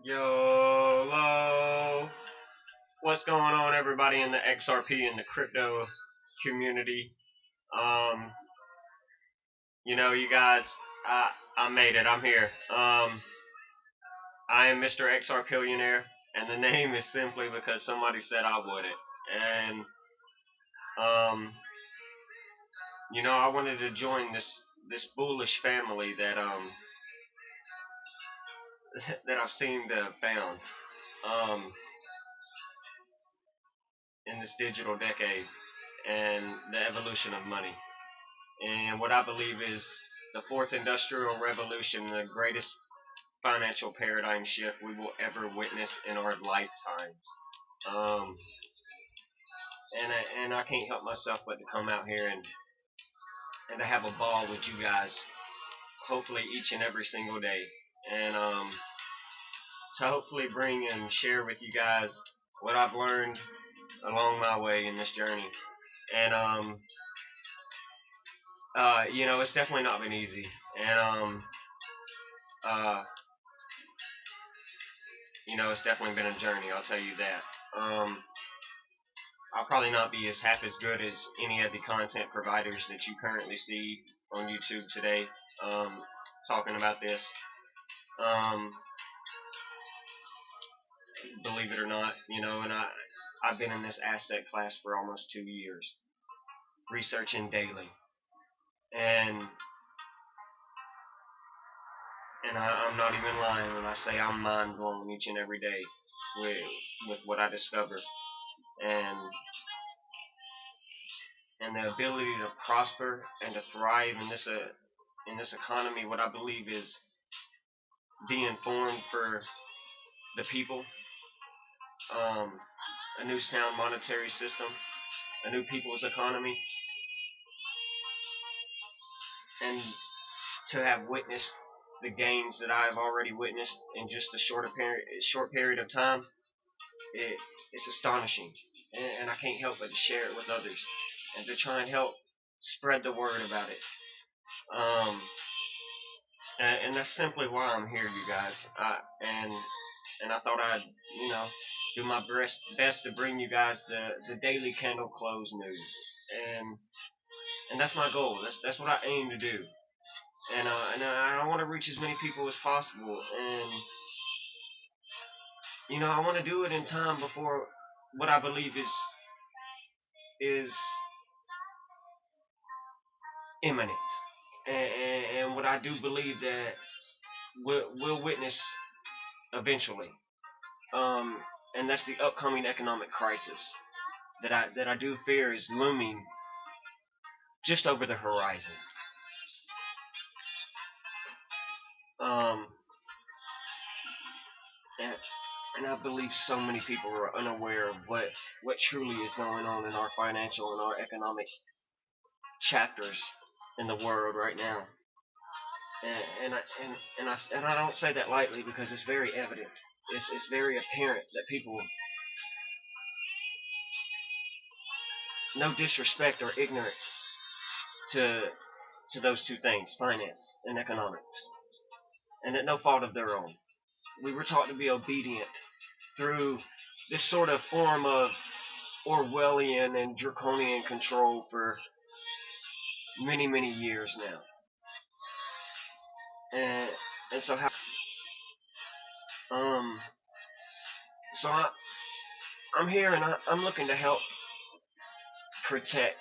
YOLO! What's going on, everybody in the XRP and the crypto community? Um, you guys, I made it. I'm here. I am Mr. XRPillionaire, and the name is simply because somebody said I would it. And um, I wanted to join this bullish family that I've seemed to have found um in this digital decade and the evolution of money. And what I believe is the fourth industrial revolution, the greatest financial paradigm shift we will ever witness in our lifetimes. Um, and I can't help myself but to come out here and to have a ball with you guys, hopefully each and every single day, and to hopefully bring and share with you guys what I've learned along my way in this journey. And it's definitely not been easy, and uh, it's definitely been a journey. I'll tell you that. I'll probably not be as half as good as any of the content providers that you currently see on YouTube today, um, talking about this. Um, Believe it or not, and I've been in this asset class for almost 2 years, researching daily, and I'm not even lying when I say I'm mind blown each and every day with with what I discover, and the ability to prosper and to thrive in this economy. What I believe is being formed for the people, um, a new sound monetary system, a new people's economy, and to have witnessed the gains that I have already witnessed in just a short period of time, it's astonishing, and I can't help but to share it with others and to try and help spread the word about it. Um, and that's simply why I'm here, you guys. And I thought I'd do my best to bring you guys the daily candle close news, and that's my goal. That's what I aim to do, and I want to reach as many people as possible, and I want to do it in time before what I believe is imminent, and what I do believe that we'll witness eventually, um, and that's the upcoming economic crisis that I do fear is looming just over the horizon. Um, and, and I believe so many people are unaware of what truly is going on in our financial and our economic chapters in the world right now. And I don't say that lightly because it's very evident. It's very apparent that people, no disrespect, are ignorant to those two things, finance and economics, and at no fault of their own. We were taught to be obedient through this sort of form of Orwellian and draconian control for many, many years now. And so how um so I'm here, and I'm looking to help protect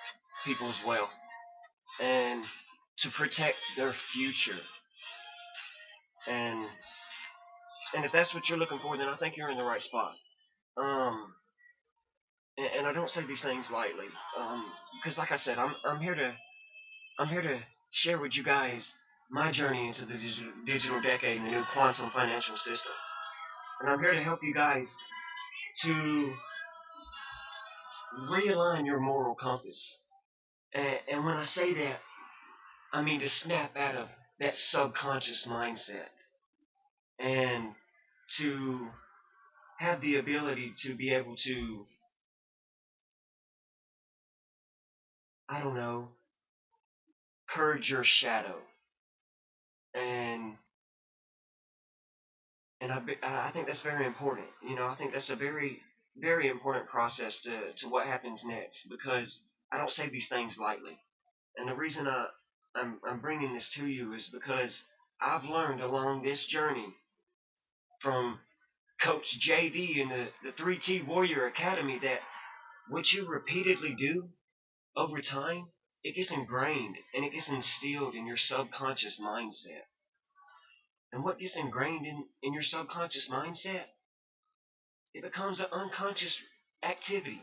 people's wealth and to protect their future. And if that's what you're looking for, then I think you're in the right spot. Um and I don't say these things lightly, because like I said, I'm here to share with you guys my journey into the digital decade and the new quantum financial system. And I'm here to help you guys to realign your moral compass. And when I say that, I mean to snap out of that subconscious mindset and to have the ability to be able to, I don't know, purge your shadow and And I think that's very important. I think that's a very, very important process to what happens next, because I don't say these things lightly. And the reason I'm bringing this to you is because I've learned along this journey from Coach JV in the 3T Warrior Academy that what you repeatedly do over time, it gets ingrained and it gets instilled in your subconscious mindset. And what gets ingrained in your subconscious mindset, it becomes an unconscious activity.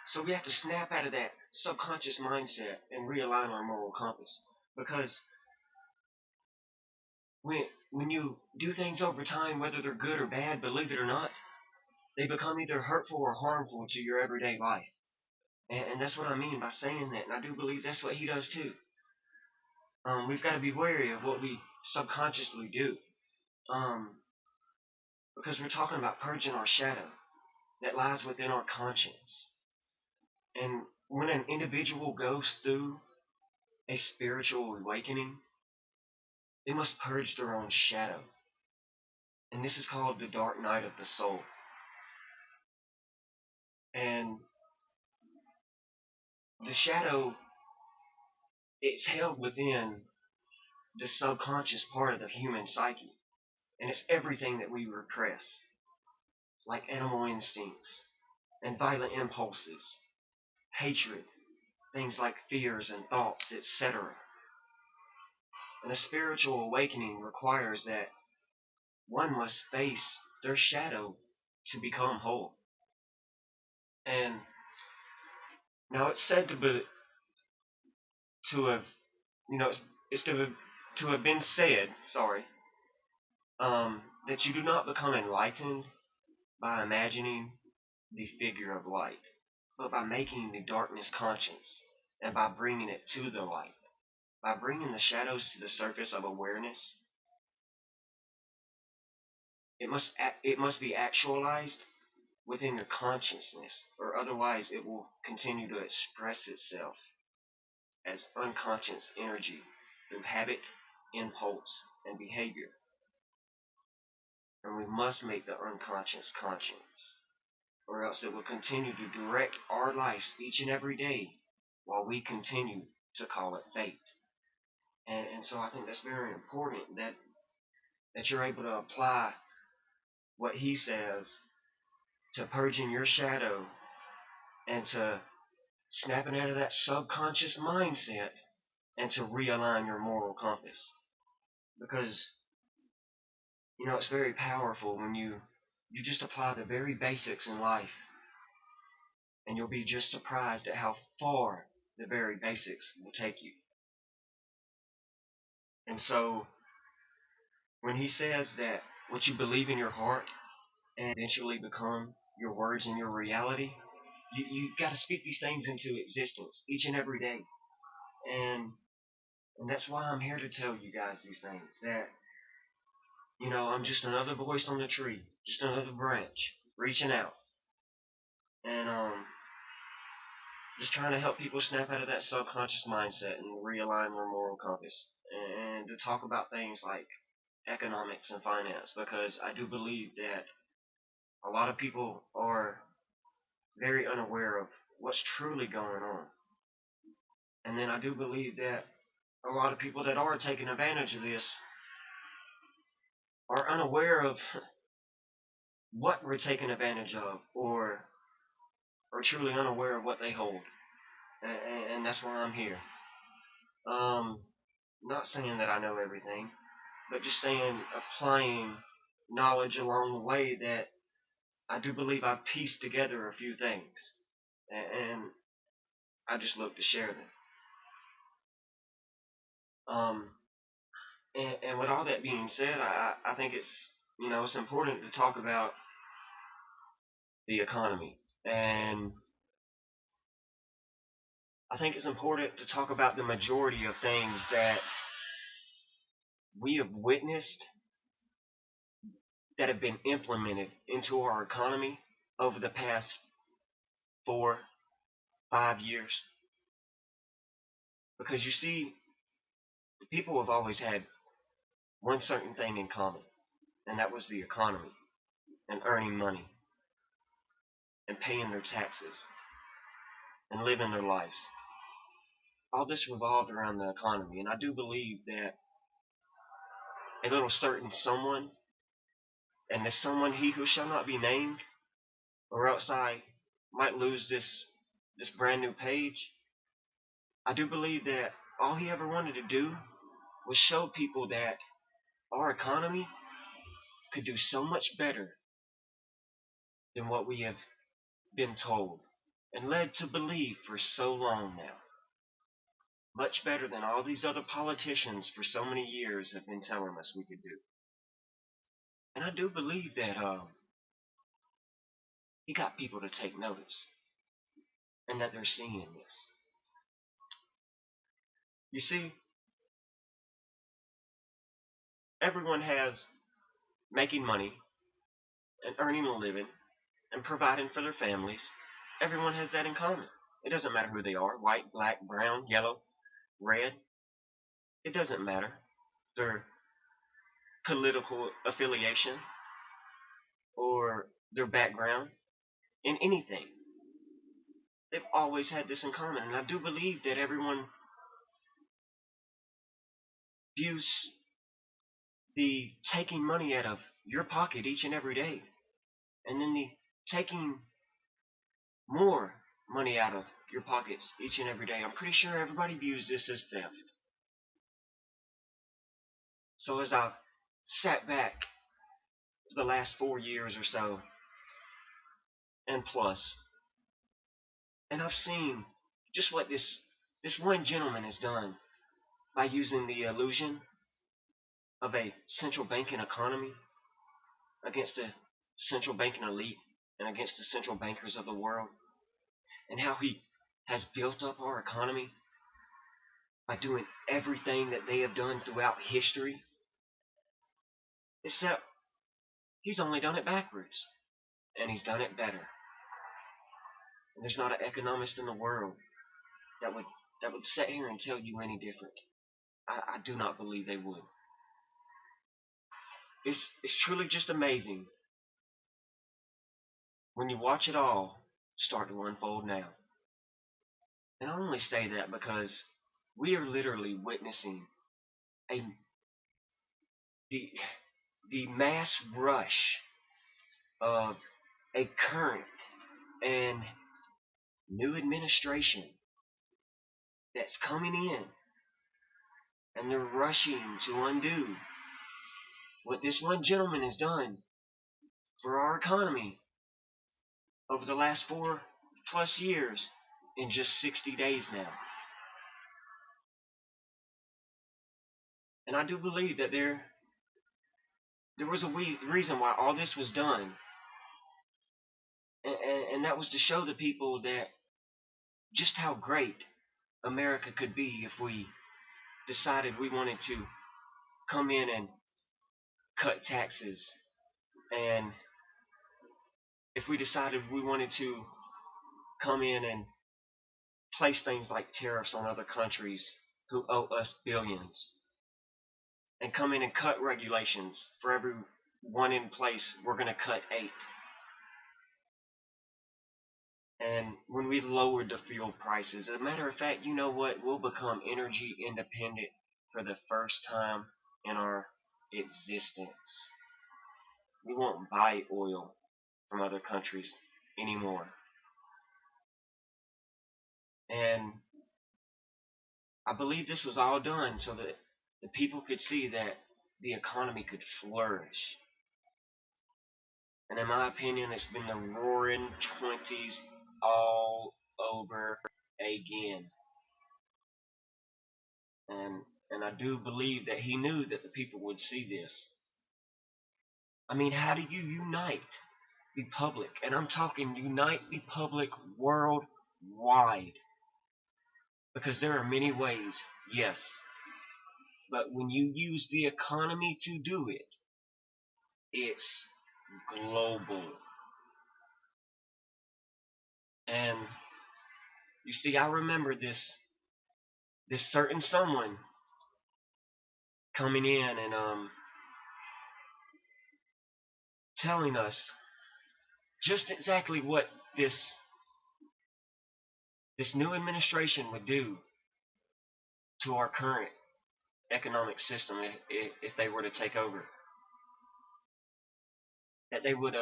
So we have to snap out of that subconscious mindset and realign our moral compass. Because when you do things over time, whether they're good or bad, believe it or not, they become either hurtful or harmful to your everyday life. And that's what I mean by saying that. And I do believe that's what he does too. We've got to be wary of what we subconsciously do. Because we're talking about purging our shadow that lies within our conscience. And when an individual goes through a spiritual awakening, they must purge their own shadow. And this is called the dark night of the soul. And the shadow, it's held within the subconscious part of the human psyche. And it's everything that we repress, like animal instincts and violent impulses, hatred, things like fears and thoughts, etc. And a spiritual awakening requires that one must face their shadow to become whole. And now it's said to have, it's to have been said, that you do not become enlightened by imagining the figure of light, but by making the darkness conscious and by bringing it to the light, by bringing the shadows to the surface of awareness. It must be actualized within your consciousness, or otherwise it will continue to express itself as unconscious energy through habit, impulse, and behavior. And we must make the unconscious conscious, or else it will continue to direct our lives each and every day while we continue to call it fate. And so I think that's very important that you're able to apply what he says to purging your shadow and to snapping out of that subconscious mindset and to realign your moral compass. Because, it's very powerful when you just apply the very basics in life, and you'll be just surprised at how far the very basics will take you. And so, when he says that what you believe in your heart and eventually become your words and your reality, you've got to speak these things into existence each and every day. And that's why I'm here to tell you guys these things, that I'm just another voice on the tree, just another branch reaching out, and just trying to help people snap out of that subconscious mindset and realign their moral compass, and to talk about things like economics and finance, because I do believe that a lot of people are very unaware of what's truly going on. And then I do believe that a lot of people that are taking advantage of this are unaware of what we're taking advantage of, or truly unaware of what they hold. And that's why I'm here. Not saying that I know everything, but just saying, applying knowledge along the way, that I do believe I've pieced together a few things, and I just look to share them. And with all that being said, I think it's it's important to talk about the economy, and I think it's important to talk about the majority of things that we have witnessed that have been implemented into our economy over the past 4-5 years. Because you see, people have always had one certain thing in common. and that was the economy, and earning money, and paying their taxes, and living their lives. All this revolved around the economy, and I do believe that a little certain someone, and this someone he who shall not be named, or else I might lose this brand new page. I do believe that all he ever wanted to do was show people that our economy could do so much better than what we have been told and led to believe for so long now. Much better than all these other politicians for so many years have been telling us we could do. And I do believe that he got people to take notice, and that they're seeing this. You see, everyone has making money and earning a living and providing for their families. Everyone has that in common. It doesn't matter who they are, white, black, brown, yellow, red. It doesn't matter their political affiliation or their background in anything. They've always had this in common, and I do believe that everyone views the taking money out of your pocket each and every day, and then the taking more money out of your pockets each and every day. I'm pretty sure everybody views this as theft. So as I've sat back for the last 4 years or so, and plus, and I've seen just what this one gentleman has done by using the illusion of a central banking economy against the central banking elite and against the central bankers of the world, and how he has built up our economy by doing everything that they have done throughout history, except he's only done it backwards, and he's done it better. And there's not an economist in the world that would sit here and tell you any different. I do not believe they would. It's truly just amazing when you watch it all start to unfold now. And I only say that because we are literally witnessing the mass rush of a current and new administration that's coming in, and they're rushing to undo what this one gentleman has done for our economy over the last 4+ years in just 60 days now. And I do believe that there was a reason why all this was done, and that was to show the people that just how great America could be if we decided we wanted to come in and cut taxes, and if we decided we wanted to come in and place things like tariffs on other countries who owe us billions, and come in and cut regulations. For every one in place, we're going to cut 8. And when we lowered the fuel prices, as a matter of fact, you know what? We'll become energy independent for the first time in our existence. We won't buy oil from other countries anymore. And I believe this was all done so that the people could see that the economy could flourish. And in my opinion, it's been the roaring 20s all over again. And I do believe that he knew that the people would see this. I mean, how do you unite the public? And I'm talking unite the public worldwide. Because there are many ways, yes. But when you use the economy to do it, it's global. And you see, I remember this certain someone coming in and telling us just exactly what this new administration would do to our current economic system if they were to take over. That they would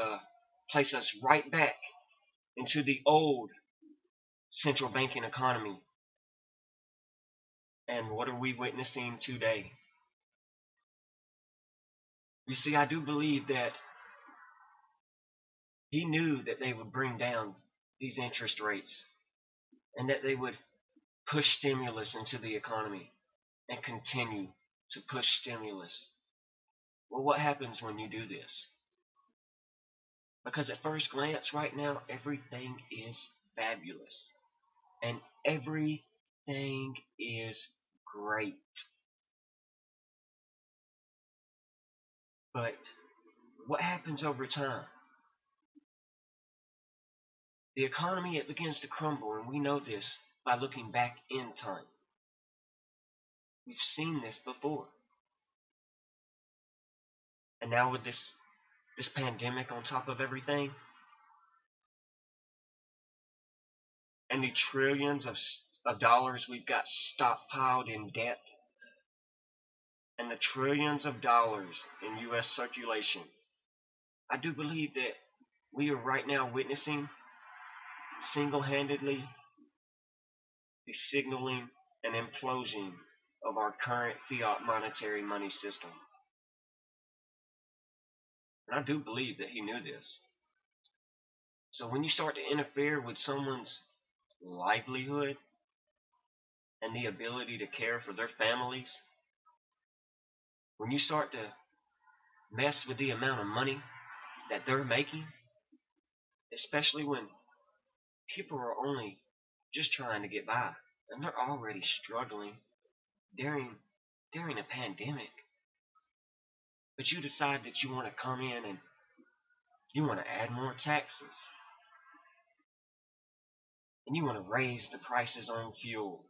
place us right back into the old central banking economy. And what are we witnessing today? You see, I do believe that he knew that they would bring down these interest rates and that they would push stimulus into the economy and continue to push stimulus. Well, what happens when you do this? Because at first glance, right now, everything is fabulous. And everything is great. But what happens over time? The economy, it begins to crumble, and we know this by looking back in time. We've seen this before. And now with this pandemic on top of everything, and the trillions of dollars we've got stockpiled in debt, and the trillions of dollars in U.S. circulation, I do believe that we are right now witnessing single-handedly the signaling and implosion of our current fiat monetary money system. And I do believe that he knew this. So when you start to interfere with someone's livelihood and the ability to care for their families, when you start to mess with the amount of money that they're making, especially when people are only just trying to get by and they're already struggling during a pandemic, but you decide that you want to come in and you want to add more taxes, and you want to raise the prices on fuel,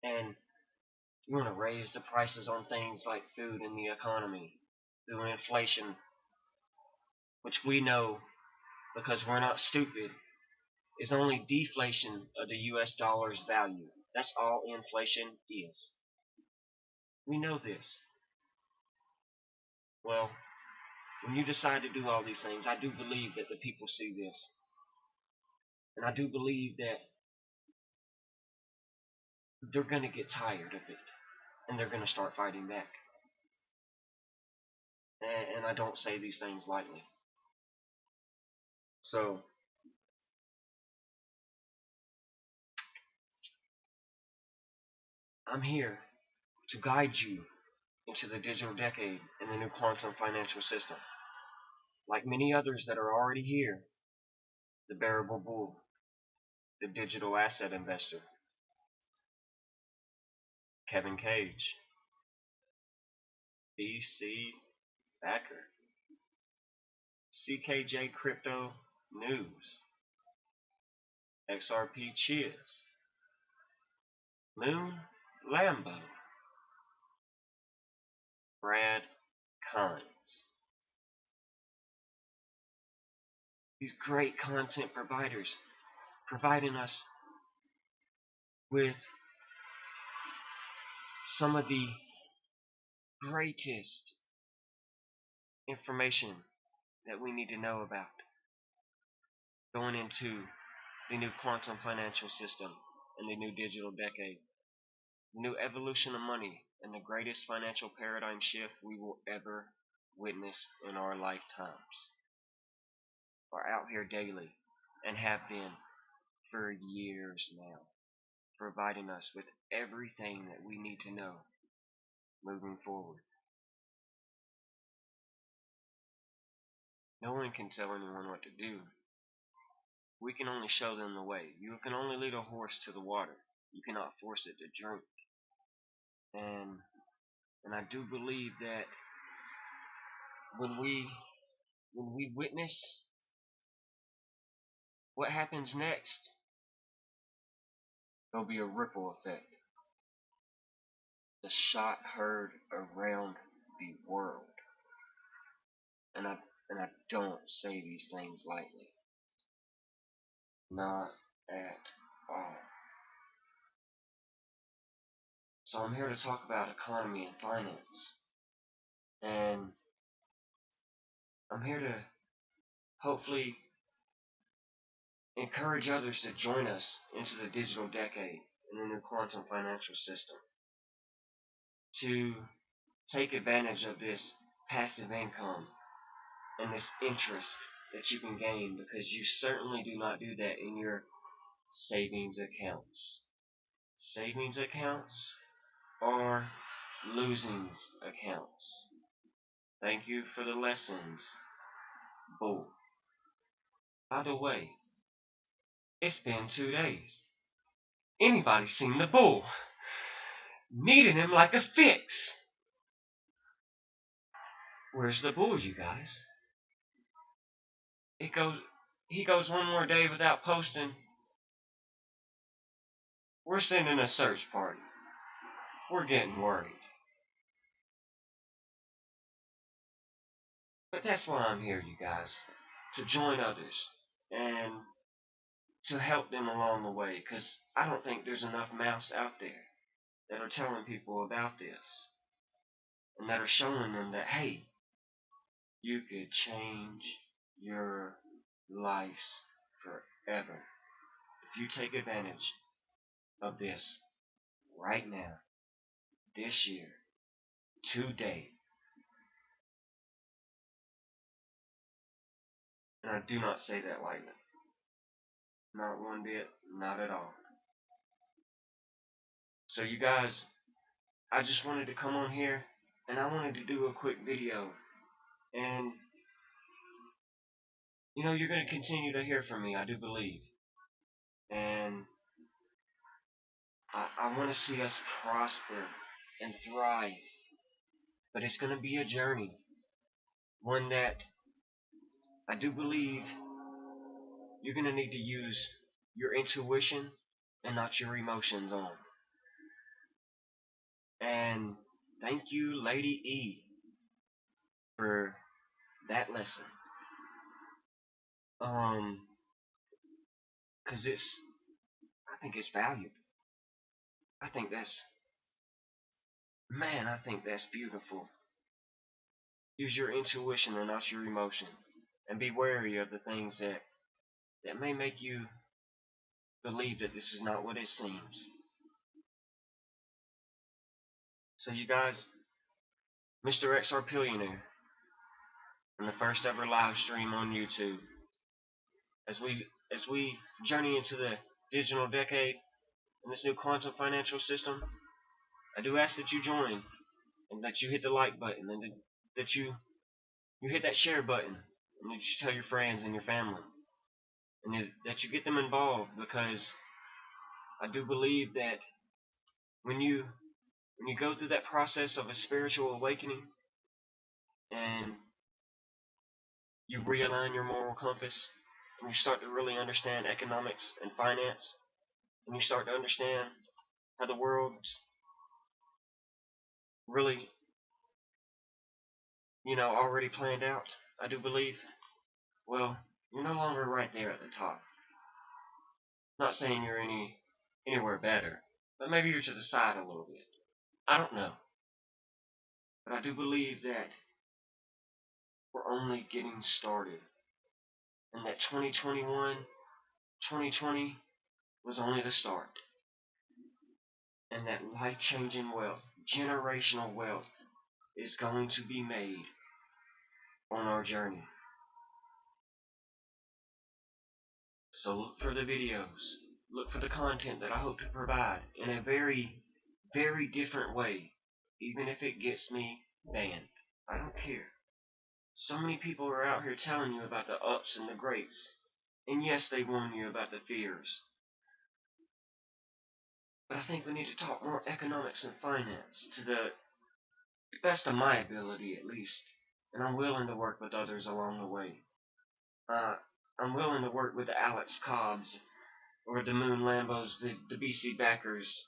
and you want to raise the prices on things like food in the economy through inflation, which we know, because we're not stupid, is only deflation of the US dollar's value. That's all inflation is. We know this. Well, when you decide to do all these things, I do believe that the people see this. And I do believe that they're going to get tired of it. And they're going to start fighting back. And I don't say these things lightly. So, I'm here to guide you into the digital decade and the new quantum financial system. Like many others that are already here, the bearable bull, the digital asset investor, Kevin Cage, BC Backer, CKJ Crypto News, XRP Chiz, Moon Lambo, Brad Kynes. These great content providers providing us with some of the greatest information that we need to know about going into the new quantum financial system and the new digital decade, the new evolution of money, and the greatest financial paradigm shift we will ever witness in our lifetimes are out here daily and have been for years now, providing us with everything that we need to know moving forward. No one can tell anyone what to do. We can only show them the way. You can only lead a horse to the water. You cannot force it to drink. And I do believe that when we witness what happens next, there'll be a ripple effect. The shot heard around the world. And And I don't say these things lightly. Not at all. So I'm here to talk about economy and finance. And I'm here to hopefully encourage others to join us into the digital decade and the new quantum financial system, to take advantage of this passive income and this interest that you can gain, because you certainly do not do that in your savings accounts. Savings accounts are losings accounts. Thank you for the lessons, bull. By the way, it's been 2 days. Anybody seen the bull? Needing him like a fix. Where's the bull, you guys? He goes one more day without posting. We're sending a search party. We're getting worried. But that's why I'm here, you guys. To join others and to help them along the way. Because I don't think there's enough mouths out there that are telling people about this. And that are showing them that, hey, you could change your lives forever if you take advantage of this right now, this year, today. And I do not say that lightly. Not one bit, not at all. So you guys, I just wanted to come on here and I wanted to do a quick video. And you know, you're going to continue to hear from me, I do believe. And I want to see us prosper and thrive. But it's going to be a journey. One that I do believe you're going to need to use your intuition and not your emotions on. And thank you, Lady E, for that lesson. Cause I think it's valuable. I think that's beautiful. Use your intuition and not your emotion. And be wary of the things that may make you believe that this is not what it seems. So you guys, MR.XRPILLIONAIRE, in the first ever live stream on YouTube, as we journey into the digital decade and this new quantum financial system, I do ask that you join, and that you hit the like button, and that you hit that share button, and that you tell your friends and your family, and that you get them involved, because I do believe that when you go through that process of a spiritual awakening and you realign your moral compass, and you start to really understand economics and finance, and you start to understand how the world's really, already planned out, I do believe, well, you're no longer right there at the top. Not saying you're anywhere better, but maybe you're to the side a little bit. I don't know. But I do believe that we're only getting started. And that 2020 was only the start. And that life-changing wealth, generational wealth, is going to be made on our journey. So look for the videos. Look for the content that I hope to provide in a very, very different way. Even if it gets me banned. I don't care. So many people are out here telling you about the ups and the greats. And yes, they warn you about the fears. But I think we need to talk more economics and finance, to the best of my ability at least. And I'm willing to work with others along the way. I'm willing to work with the Alex Cobbs, or the Moon Lambos, the BC Backers,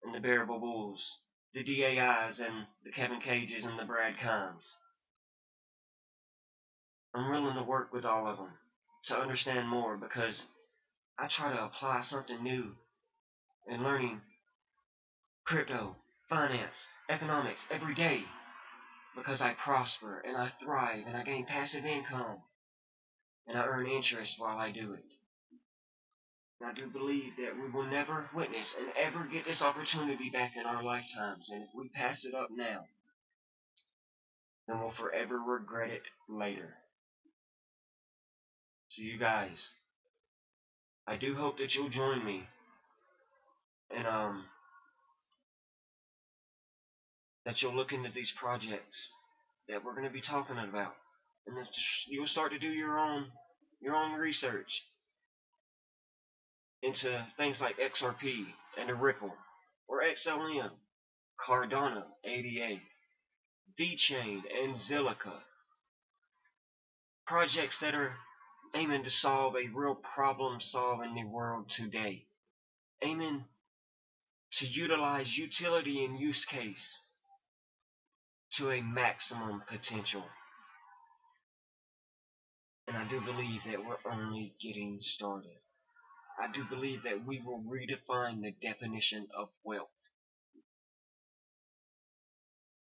and the Bearable Bulls, the DAIs, and the Kevin Cages, and the Brad Kimes. I'm willing to work with all of them to understand more, because I try to apply something new and learning crypto, finance, economics every day, because I prosper and I thrive and I gain passive income and I earn interest while I do it. And I do believe that we will never witness and ever get this opportunity back in our lifetimes, and if we pass it up now, then we'll forever regret it later. So you guys, I do hope that you'll join me, and that you'll look into these projects that we're going to be talking about, and that you'll start to do your own research into things like XRP and a Ripple, or XLM, Cardano, ADA, VeChain, and Zilliqa. Projects that are aiming to solve a real problem in the world today. Aiming to utilize utility and use case to a maximum potential. And I do believe that we're only getting started. I do believe that we will redefine the definition of wealth.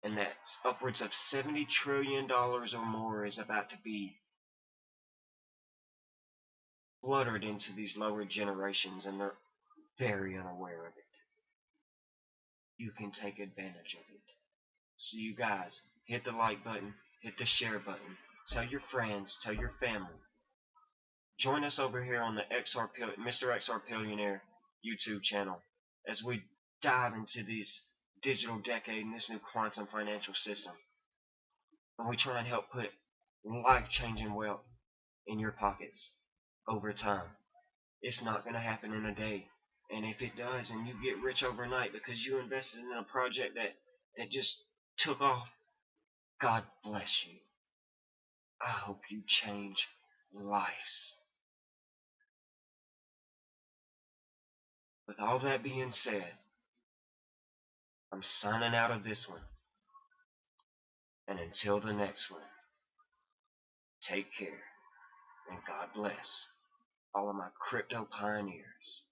And that upwards of $70 trillion or more is about to be fluttered into these lower generations, and they're very unaware of it. You can take advantage of it. So you guys, hit the like button, hit the share button, tell your friends, tell your family. Join us over here on the Mr. XR Billionaire YouTube channel as we dive into this digital decade and this new quantum financial system. And we try and help put life-changing wealth in your pockets over time. It's not going to happen in a day. And if it does, and you get rich overnight because you invested in a project that just took off, God bless you. I hope you change lives. With all that being said, I'm signing out of this one. And until the next one, take care, and God bless all of my crypto pioneers.